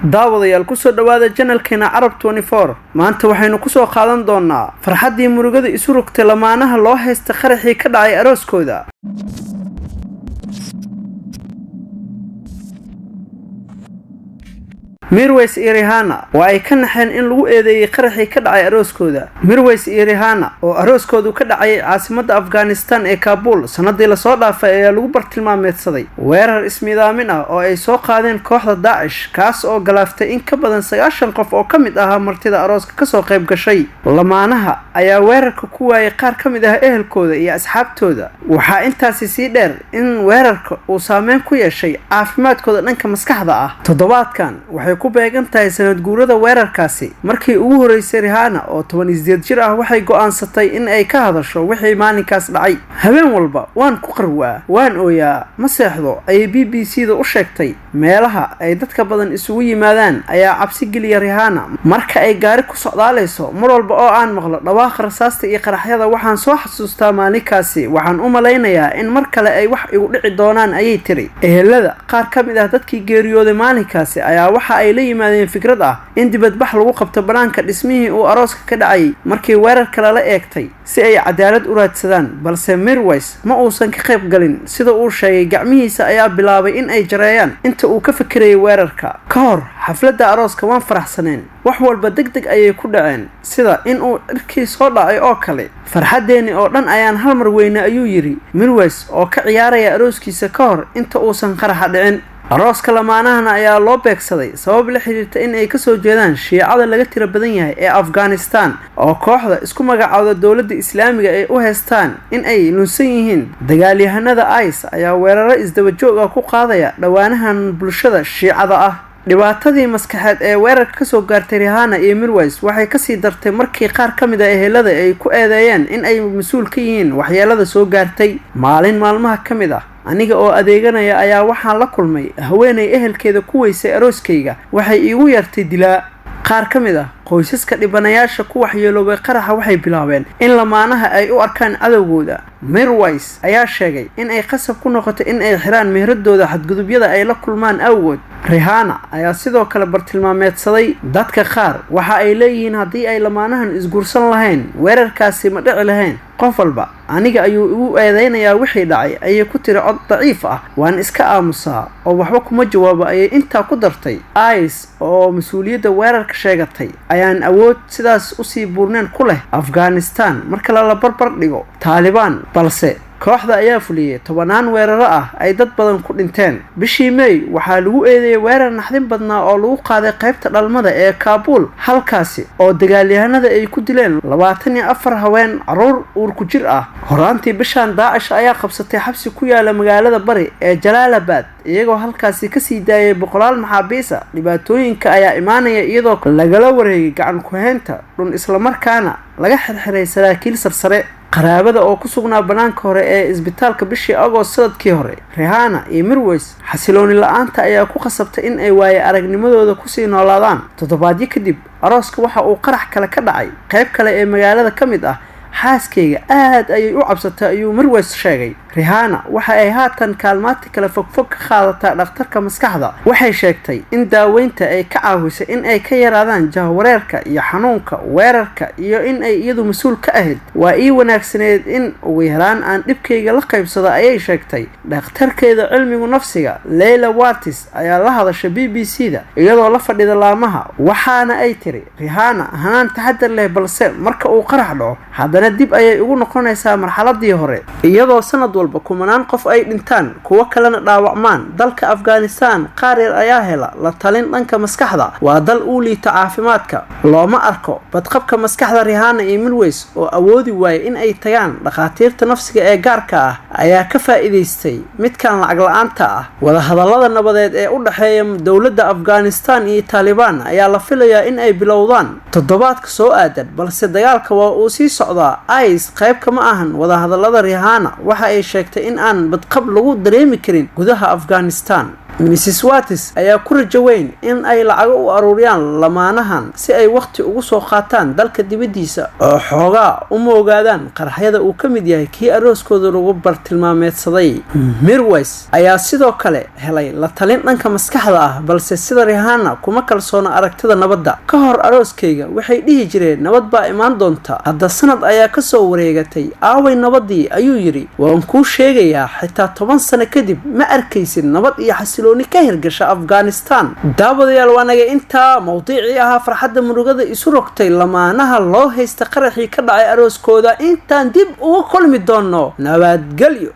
daawadayaal ku soo dhawaada channelkeena Arab 24 maanta waxaynu ku soo qaadan doonaa farxadii murugada isu rogtay lamaanaha loo haysta qaraxii ka dhacay arooskooda. Mirwais iyo Rihanna waa ay ka naxeen in lagu eedeeyay qaraxii ka dhacay arooskooda. Mirwais iyo Rihanna oo arooskoodu ka dhacay caasimadda Afghanistan ee Kabul sanadii la soo dhaafay ayaa lagu bartilmaameedsaday weerar ismidaamin ah oo ay soo qaadeen kooxda Daesh kaas oo galaaftay in ka badan 90 qof oo kamid ah martida arooska ka soo qayb gashay. Lamaanaha ayaa weerarka ku waayay qaar kamid ah ehelkooda iyo asxaabtooda. Waxaa intaasi sii dheer in weerarka uu saameyn ku yeeshay caafimaadkooda dhanka maskaxda ah. Toddobaadkan waxay ku beegan tahay sanad guurada weerarkaasi markii ugu horeysay Rihanna oo 18 jir ah waxay go'aansatay in ay ka hadasho wixii maalinkaas dhacay. Habeen walba waan ku qarwaa, waan ooyaa, ma seexdo ay BBC-da u sheegtay. Meelaha ay dadka badan isugu yimaadaan ayaa cabsi geliya Rihanna marka ay gaari ku socdaalayso. Mar walba oo aan maqlo dhawaaqa rasaasta iyo qaraxyada waxaan soo xasuustaa maalinkaasi. Waxaan u maleynayaa in mar kale ay wax igu dhici doonaan ayay tiri. Ehelada qaar kamid ah dadkii geeriyooday maalinkaasi ayaa waxa ay la yimaadeen fikrad ah in dibadbax lagu qabto banaanka dhismihii uu arooska ka dhacay markii weerarka la eegtay si ay cadaalad u raadsadaan. Balse Mirwais ma uusan ka qayb galin sida uu sheegay. Gacmihiisa ayaa bilaabay in ay jareeyaan inta uu ka fikirayay weerarka. Ka hor xafladda arooska waan faraxsaneen, wax walba degdeg ayay ku dhaceen sida in uu cirkii soo dhacay oo kale. Farxadeeni oo dhan ayaan hal mar weynaa ayuu yiri Mirwais oo ka ciyaaraya arooskiisa ka hor inta uusan qaraxa dhicin. arooska lamaanahana ayaa loo beegsaday sabab la xiriirta in ay ka soo jeedaan shiicada laga tiro badan yahay ee Afghanistan oo kooxda isku magacaawda dawladda Islaamiga ay u haystaan in ay lunsan yihiin. Dagaalyahanada IS ayaa weeraro isdaba joog ah ku qaadaya dhawaanahan bulshada shiicada ah. dhibaatadii maskaxeed ee weerarka ka soo gaartay Rihanna iyo Mirwais waxay ka sii dartay markii qaar kamid ah ehelada ay ku eedeeyeen in ay mas'uul ka yihiin waxyeelada soo gaartay. Maalin maalmaha kamid ah aniga oo adeeganaya ayaa waxaan la kulmay haweeney ehelkeeda ku weysay arooskayga. Waxay iigu yartay dilaa. qaar kamid ah qoysaska dhibanayaasha ku waxyeeloobay qaraxa waxay bilaabeen in lamaanaha ay u arkaan cadawgooda. Mirwais ayaa sheegay in ay qasab ku noqotay in ay xiraan mehradooda xadgudubyada ay la kulmaan awgood. Rihanna ayaa sidoo kale bartilmaameedsaday dadka qaar. Waxa ay leeyihiin haddii ay lamaanahan isguursan lahayn weerarkaasi ma dhici lahayn. qof walba aniga ayuu ugu eedeynayaa wixii dhacay ayay ku tiri cod daciif ah. waan iska aamusaa oo waxba kuma jawaabo ayay intaa ku dartay. IS oo mas'uuliyadda weerarka sheegatay ayaan awood sidaas u sii buurneen ku leh Afghanistan marka la barbar dhigo Taliban. balse kooxda ayaa fuliyay 10 weeraro ah ay dad badan ku dhinteen. bishii May waxaa lagu eedeeyay weerar naxdin badnaa oo lagu qaaday qaybta dhalmada ee Kabul halkaasi oo dagaalyahanada ay ku dileen 24 haween caruur uur ku jir ah. horaantii bishan Daesh ayaa qabsatay xabsi ku yaala magaalada bari ee Jalalabad iyagoo halkaasi ka sii daayay boqolaal maxaabiis ah. dhibaatooyinka ayaa imaanaya iyadoo lagala wareegay gacan ku haynta dhun isla markaana laga xirxiray saraakiil sarsare. qaraabada oo ku sugnaa banaanka hore ee isbitaalka bishii Agost sanadkii hore. Rihanna iyo Mirwais xasilooni la'aanta ayaa ku qasabtay in ay waaye aragnimadooda ku sii noolaadaan. toddobaadyo kadib arooska waxa uu qarax kale ka dhacay qayb kale ee magaalada kamid ah. xaaskeyga aad ayay u cabsatay ayuu Mirwais sheegay. Rihanna waxa ay haatan kaalmaati kala fogfog ka qaadataa dhakhtarka maskaxda. waxay sheegtay in daaweynta ay ka caawisay in ay ka yaraadaan jahwareerka iyo xanuunka weerarka iyo in ay iyadu mas'uul ka ahayd. waa ii wanaagsaneed in ugu yaraan aan dhibkayga la qaybsado ayay sheegtay. dhakhtarkeeda cilmiga nafsiga Leila Watis ayaa la hadashay BBC-da iyadoo la fadhida laamaha. waxaana ay tiri Rihanna hanaan taxadar leh balse marka uu qarax dhaco haddana dib ayay ugu noqonaysaa marxaladii hore. iyadoo sanad walba kumanaan qof ay dhintaan kuwa kalena dhaawacmaan dalka Afghanistan qaar yar ayaa hela la talin dhanka maskaxda. waa dal u liita caafimaadka. looma arko badqabka maskaxda. Rihanna iyo Mirwais oo awoodi waayay in ay tagaan dhakhaatiirta nafsiga ee gaarka ah ayaa ka faa'iideystay midkan lacag la'aanta ah. wada hadallada nabadeed ee u dhaxeeya dawladda Afghanistan iyo Taliban ayaa la filayaa in ay bilowdaan toddobaadka soo aadan balse dagaalka waa uu sii socdaa. IS qayb kama ahan wada hadallada. Rihanna waxa ay sheegtay in aan badqab lagu dareemi karin gudaha Afghanistan. Mrs. Watts ayaa ku rajo weyn in ay lacag u aruuriyaan lamaanahan si ay waqti ugu soo qaataan dalka dibadiisa oo xoogaa uma ogaadaan qaraxyada uu ka mid yahay kii arooskooda lagu bartilmaameedsaday. Mirwais ayaa sidoo kale helay la talin dhanka maskaxda ah, balse sida Rihanna kuma kalsoona aragtida nabadda. Ka hor arooskeyga waxay dhihi jireen nabad baa imaan doonta, hadda sanad ayaa ka soo wareegatay, aaway nabadii ayuu yiri. Waan kuu sheegayaa xitaa 10 sano kadib ma arkaysid nabad iyo xasilooni ka hirgasha Afghanistan. daawadayaal waanaga intaa mowduucii ahaa farxadda murugada isu rogtay lamaanaha loo haysta qaraxii ka dhacay arooskooda. intaan dib ugu kulmi doono nabadgelyo.